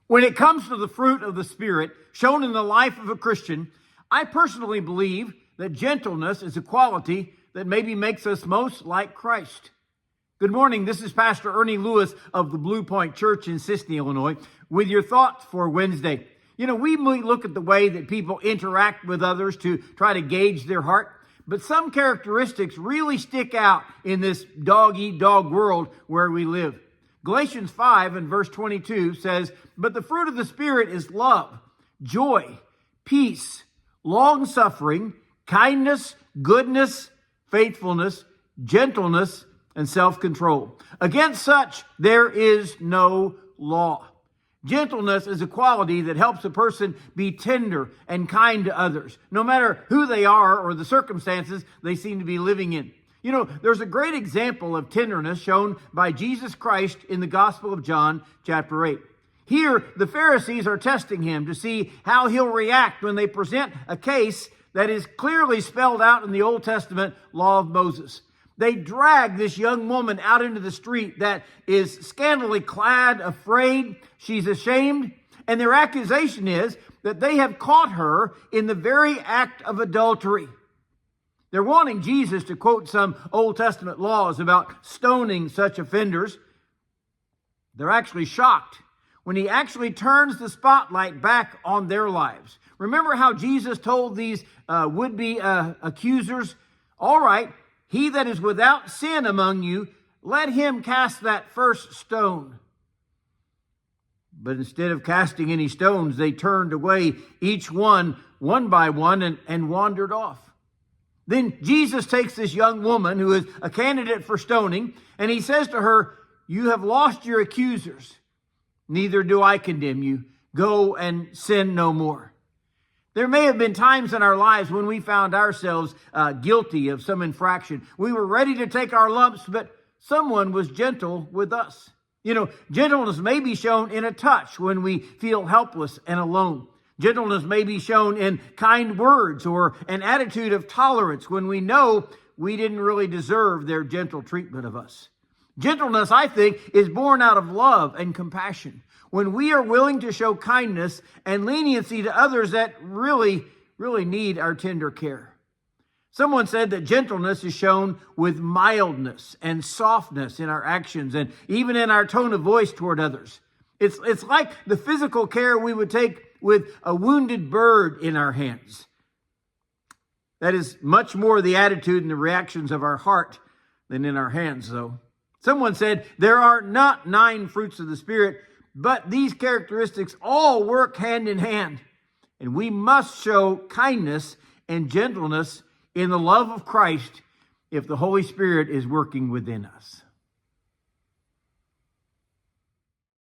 When it comes to the fruit of the Spirit shown in the life of a Christian, I personally believe that gentleness is a quality that maybe makes us most like Christ. Good morning. This is Pastor Ernie Lewis of the Blue Point Church in Sisney, Illinois, with your thoughts for Wednesday. We look at the way that people interact with others to try to gauge their heart, but some characteristics really stick out in this dog-eat-dog world where we live. Galatians 5 and verse 22 says, "But the fruit of the Spirit is love, joy, peace, long-suffering, kindness, goodness, faithfulness, gentleness, and self-control. Against such there is no law." Gentleness is a quality that helps a person be tender and kind to others, no matter who they are or the circumstances they seem to be living in. There's a great example of tenderness shown by Jesus Christ in the Gospel of John, chapter 8. Here, the Pharisees are testing him to see how he'll react when they present a case that is clearly spelled out in the Old Testament law of Moses. They drag this young woman out into the street that is scantily clad, afraid, she's ashamed, and their accusation is that they have caught her in the very act of adultery. They're wanting Jesus to quote some Old Testament laws about stoning such offenders. They're actually shocked when he actually turns the spotlight back on their lives. Remember how Jesus told these would-be accusers, "All right, he that is without sin among you, let him cast that first stone." But instead of casting any stones, they turned away, each one by one, and wandered off. Then Jesus takes this young woman who is a candidate for stoning, and he says to her, "You have lost your accusers. Neither do I condemn you. Go and sin no more." There may have been times in our lives when we found ourselves guilty of some infraction. We were ready to take our lumps, but someone was gentle with us. Gentleness may be shown in a touch when we feel helpless and alone. Gentleness may be shown in kind words or an attitude of tolerance when we know we didn't really deserve their gentle treatment of us. Gentleness, I think, is born out of love and compassion. When we are willing to show kindness and leniency to others that really need our tender care. Someone said that gentleness is shown with mildness and softness in our actions and even in our tone of voice toward others. It's like the physical care we would take with a wounded bird in our hands. That is much more the attitude and the reactions of our heart than in our hands, though. Someone said there are not 9 fruits of the Spirit, but these characteristics all work hand in hand. And we must show kindness and gentleness in the love of Christ if the Holy Spirit is working within us.